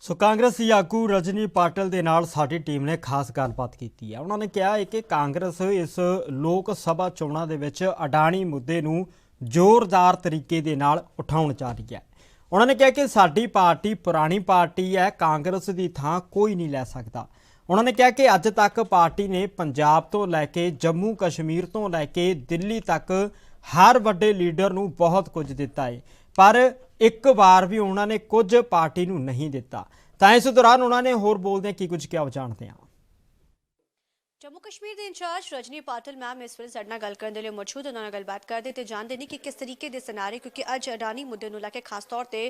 ਸੋ ਕਾਂਗਰਸੀ ਆਗੂ ਰਜਨੀ ਪਾਟਿਲ ਦੇ ਨਾਲ ਸਾਡੀ ਟੀਮ ਨੇ ਖਾਸ ਗੱਲਬਾਤ ਕੀਤੀ ਹੈ। ਉਹਨਾਂ ਨੇ ਕਿਹਾ ਹੈ ਕਿ ਕਾਂਗਰਸ ਇਸ ਲੋਕ ਸਭਾ ਚੋਣਾਂ ਦੇ ਵਿੱਚ ਅਡਾਨੀ ਮੁੱਦੇ ਨੂੰ ਜ਼ੋਰਦਾਰ ਤਰੀਕੇ ਦੇ ਨਾਲ ਉਠਾਉਣ ਜਾ ਰਹੀ ਹੈ। ਉਹਨਾਂ ਨੇ ਕਿਹਾ ਕਿ ਸਾਡੀ ਪਾਰਟੀ ਪੁਰਾਣੀ ਪਾਰਟੀ ਹੈ, ਕਾਂਗਰਸ ਦੀ ਥਾਂ ਕੋਈ ਨਹੀਂ ਲੈ ਸਕਦਾ। ਉਹਨਾਂ ਨੇ ਕਿਹਾ ਕਿ ਅੱਜ ਤੱਕ ਪਾਰਟੀ ਨੇ ਪੰਜਾਬ ਤੋਂ ਲੈ ਕੇ ਜੰਮੂ ਕਸ਼ਮੀਰ ਤੋਂ ਲੈ ਕੇ ਦਿੱਲੀ ਤੱਕ ਹਰ ਵੱਡੇ ਲੀਡਰ ਨੂੰ ਬਹੁਤ ਕੁਝ ਦਿੱਤਾ ਹੈ, पर एक बार भी उन्होंने कुछ पार्टी नूं नहीं दिता। तो इस दौरान उन्होंने होर बोलदे की कुछ क्या जानते हैं। जम्मू कश्मीर के इंचार्ज रजनी पाटिल मैम इस ਵੇਲੇ ਸਾਡੇ ਨਾਲ ਗੱਲ ਕਰਨ ਦੇ ਲਈ ਮੌਜੂਦ ਉਹਨਾਂ ਨਾਲ ਗੱਲਬਾਤ ਕਰਦੇ ਤੇ ਜਾਣਦੇ ਨੇ ਕਿ ਕਿਸ ਤਰੀਕੇ ਦੇ ਸਿਨਾਰੇ ਕਿਉਂਕਿ ਅੱਜ ਅਡਾਨੀ ਮੁੱਦੇ ਨੂੰ ਲੈ ਕੇ ਖਾਸ ਤੌਰ ਤੇ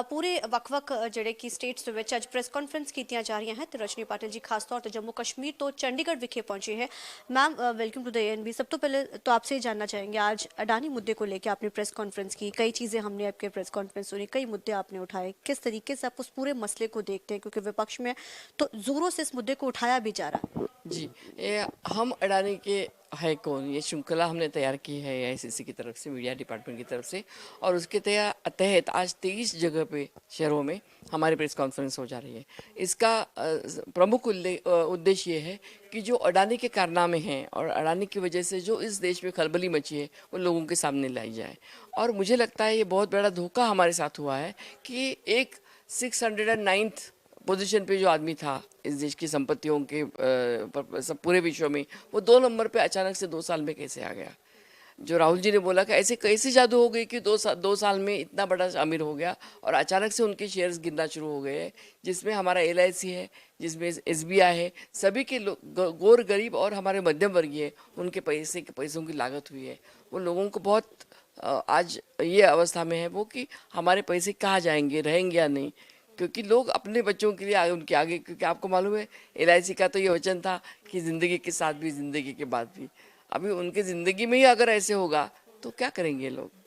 ਪੂਰੇ ਵੱਖ-ਵੱਖ ਜਿਹੜੇ ਕਿ ਸਟੇਟਸ ਦੇ ਵਿੱਚ ਅੱਜ ਪ੍ਰੈਸ ਕਾਨਫਰੰਸ ਕੀਤੀਆਂ ਜਾ ਰਹੀਆਂ ਹਨ ਤੇ ਰਜਨੀ ਪਾटिल जी खास तौर पर जम्मू कश्मीर तो चंडीगढ़ विखे पहुंचे हैं। Ma'am welcome to the ANB. सब तो पहले तो आपसे जानना चाहेंगे, आज अडानी मुद्दे को लेकर आपने प्रेस कॉन्फ्रेंस की, कई चीज़ें हमने आपके प्रेस कॉन्फ्रेंस सुनी, कई मुद्दे आपने उठाए, किस तरीके से आप उस पूरे मसले को देखते हैं क्योंकि विपक्ष में तो जोरों से इस मुद्दे को उठाया भी जा रहा है। जी, ये हम अडानी के है कौन, ये श्रृंखला हमने तैयार की है आईसीसी की तरफ से, मीडिया डिपार्टमेंट की तरफ से, और उसके तहत आज 23 जगह पे शहरों में हमारी प्रेस कॉन्फ्रेंस हो जा रही है। इसका प्रमुख उद्देश्य ये है कि जो अडानी के कारनामे हैं और अडानी की वजह से जो इस देश में खलबली मची है वो लोगों के सामने लाई जाए। और मुझे लगता है ये बहुत बड़ा धोखा हमारे साथ हुआ है कि एक 609th पोजीशन पे जो आदमी था इस देश की संपत्तियों के सब पूरे विश्व में, वो 2 नंबर पे अचानक से 2 साल में कैसे आ गया। जो राहुल जी ने बोला कि ऐसे कैसे जादू हो गई कि 2 साल में इतना बड़ा अमीर हो गया और अचानक से उनके शेयर्स गिरना शुरू हो गए, जिसमें हमारा LIC है, जिसमें SBI है, सभी के गौर गरीब और हमारे मध्यम वर्गीय उनके पैसों की लागत हुई है। वो लोगों को बहुत आज ये अवस्था में है वो कि हमारे पैसे कहाँ जाएंगे, रहेंगे या नहीं, क्योंकि लोग अपने बच्चों के लिए उनके आगे, क्योंकि आपको मालूम है LIC का तो ये वचन था कि ज़िंदगी के साथ भी ज़िंदगी के बाद भी, अभी उनके ज़िंदगी में ही अगर ऐसे होगा तो क्या करेंगे लोग।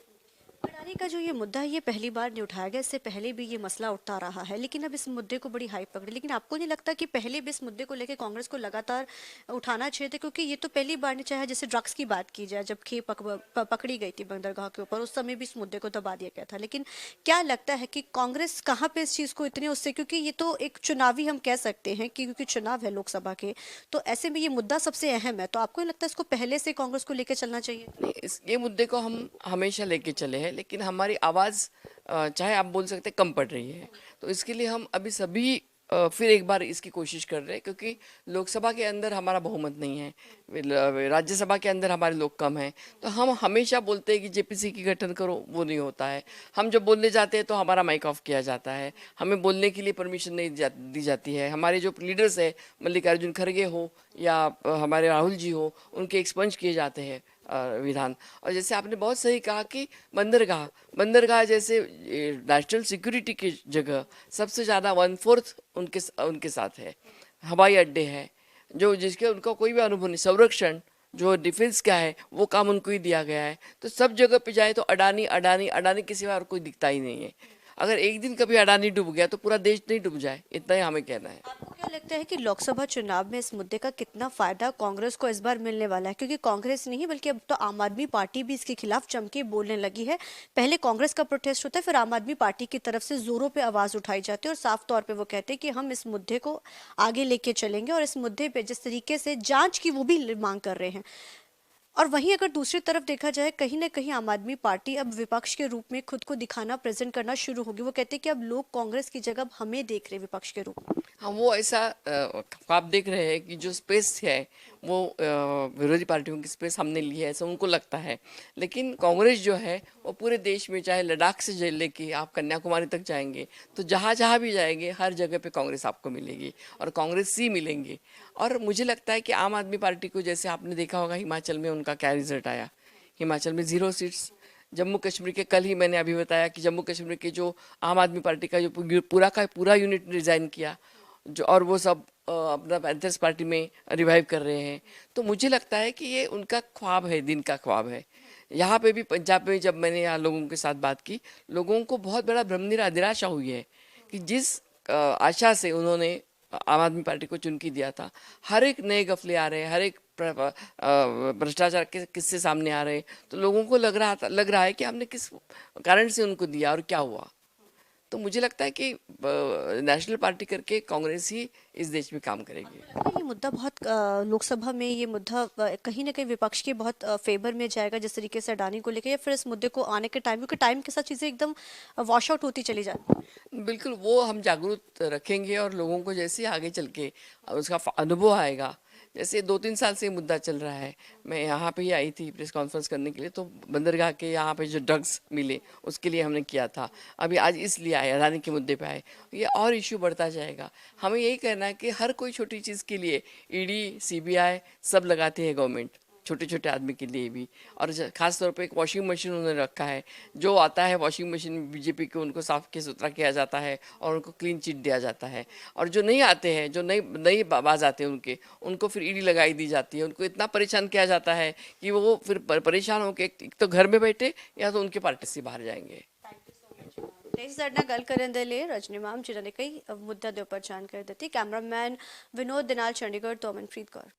अडानी का जो ये मुद्दा है ये पहली बार नहीं उठाया गया, इससे पहले भी ये मसला उठता रहा है, लेकिन अब इस मुद्दे को बड़ी हाइप पकड़ी। लेकिन आपको नहीं लगता कि पहले भी इस मुद्दे को लेकर कांग्रेस को लगातार उठाना चाहिए था, क्योंकि ये तो पहली बार नहीं, चाहे जैसे ड्रग्स की बात की जाए, जब खेप पकड़ी गई थी बंदरगाह के ऊपर, उस समय भी इस मुद्दे को दबा दिया गया था। लेकिन क्या लगता है कि कांग्रेस कहाँ पे इस चीज़ को इतने उससे, क्योंकि ये तो एक चुनावी हम कह सकते हैं कि क्योंकि चुनाव है लोकसभा के, तो ऐसे में ये मुद्दा सबसे अहम है, तो आपको नहीं लगता इसको पहले से कांग्रेस को लेकर चलना चाहिए? नहीं, ये मुद्दे को हम हमेशा लेके चले हैं, लेकिन हमारी आवाज़ चाहे आप बोल सकते कम पड़ रही है। तो इसके लिए हम अभी सभी फिर एक बार इसकी कोशिश कर रहे हैं, क्योंकि लोकसभा के अंदर हमारा बहुमत नहीं है, राज्यसभा के अंदर हमारे लोग कम हैं, तो हम हमेशा बोलते हैं कि JPC की गठन करो, वो नहीं होता है। हम जब बोलने जाते हैं तो हमारा माइक ऑफ किया जाता है, हमें बोलने के लिए परमिशन नहीं दी जाती है। हमारे जो लीडर्स हैं, मल्लिकार्जुन खड़गे हो या हमारे राहुल जी हो, उनके एक्सपंज किए जाते हैं विधान। और जैसे आपने बहुत सही कहा कि बंदरगाह जैसे नेशनल सिक्योरिटी की जगह सबसे ज़्यादा 1/4 उनके साथ है। हवाई अड्डे हैं जो जिसके उनका कोई भी अनुभव नहीं, संरक्षण जो डिफेंस का है वो काम उनको ही दिया गया है। तो सब जगह पे जाए तो अडानी अडानी अडानी के सिवा और कोई दिखता ही नहीं है। अगर एक दिन कभी अडानी डूब गया तो पूरा देश नहीं डूब जाए, इतना ही हमें कहना है। आपको क्या लगता है कि लोकसभा चुनाव में इस मुद्दे का कितना फायदा कांग्रेस को इस बार मिलने वाला है, क्योंकि कांग्रेस नहीं बल्कि अब तो आम आदमी पार्टी भी इसके खिलाफ जमके बोलने लगी है। पहले कांग्रेस का प्रोटेस्ट होता है, फिर आम आदमी पार्टी की तरफ से जोरों पे आवाज उठाई जाती है और साफ तौर पे वो कहते हैं कि हम इस मुद्दे को आगे लेके चलेंगे और इस मुद्दे पे जिस तरीके से जांच की वो भी मांग कर रहे हैं। और वहीं अगर दूसरी तरफ देखा जाए, कहीं ना कहीं आम आदमी पार्टी अब विपक्ष के रूप में खुद को दिखाना, प्रेजेंट करना शुरू होगी। वो कहते हैं कि अब लोग कांग्रेस की जगह हमें देख रहे विपक्ष के रूप में। हाँ, वो ऐसा ख्वाब देख रहे हैं कि जो स्पेस है वो विरोधी पार्टियों की स्पेस हमने ली है, ऐसा उनको लगता है। लेकिन कांग्रेस जो है वो पूरे देश में, चाहे लद्दाख से लेके आप कन्याकुमारी तक जाएंगे, तो जहाँ जहाँ भी जाएंगे हर जगह पे कांग्रेस आपको मिलेगी और कांग्रेस ही मिलेंगे। और मुझे लगता है कि आम आदमी पार्टी को, जैसे आपने देखा होगा हिमाचल में उनका क्या रिजल्ट आया, हिमाचल में 0 सीट्स। जम्मू कश्मीर के कल ही मैंने अभी बताया कि जम्मू कश्मीर के जो आम आदमी पार्टी का जो पूरा का पूरा यूनिट रिज़ाइन किया, जो और वो सब अपना पैंथर्स पार्टी में रिवाइव कर रहे हैं। तो मुझे लगता है कि ये उनका ख्वाब है, दिन का ख्वाब है। यहाँ पे भी पंजाब में जब मैंने यहाँ लोगों के साथ बात की, लोगों को बहुत बड़ा निराशा हुई है कि जिस आशा से उन्होंने आम आदमी पार्टी को चुनकी दिया था, हर एक नए गफले आ रहे हैं, हर एक भ्रष्टाचार के किस्से सामने आ रहे हैं, तो लोगों को लग रहा है कि हमने किस कारण से उनको दिया और क्या हुआ। तो तो मुझे लगता है कि नेशनल पार्टी करके कांग्रेस ही इस देश में काम करेगी। ये मुद्दा बहुत लोकसभा में ये मुद्दा कहीं ना कहीं विपक्ष के बहुत फेवर में जाएगा जिस तरीके से अडानी को लेकर, या फिर इस मुद्दे को आने के टाइम, क्योंकि टाइम के साथ चीजें एकदम वॉश आउट होती चली जाती हैं। बिल्कुल, वो हम जागरूक रखेंगे और लोगों को जैसे आगे चल के उसका अनुभव आएगा। जैसे 2-3 साल से ये मुद्दा चल रहा है, मैं यहाँ पे ही आई थी प्रेस कॉन्फ्रेंस करने के लिए, तो बंदरगाह के यहाँ पे जो ड्रग्स मिले उसके लिए हमने किया था। अभी आज इसलिए आए, अडानी के मुद्दे पे आए, ये और इश्यू बढ़ता जाएगा। हमें यही कहना है कि हर कोई छोटी चीज़ के लिए ईडी, सीबीआई सब लगाती है गवर्नमेंट, छोटे छोटे आदमी के लिए भी। और खास तौर पे एक वॉशिंग मशीन उन्होंने रखा है, जो आता है वॉशिंग मशीन में बीजेपी को उनको साफ के सुथरा किया जाता है और उनको क्लीन चिट दिया जाता है। और जो नहीं आते हैं, जो नई बाज आते हैं उनको फिर ईडी लगाई दी जाती है। उनको इतना परेशान किया जाता है कि वो फिर परेशान होकर एक तो घर में बैठे या तो उनके पार्टी से बाहर जाएंगे। देशना गल करेंदले रजनी मैम जिन्होंने कई मुद्दों के ऊपर जानकारी दी। कैमरामैन विनोद दिनाल, चंडीगढ़ तो अमनप्रीत कौर।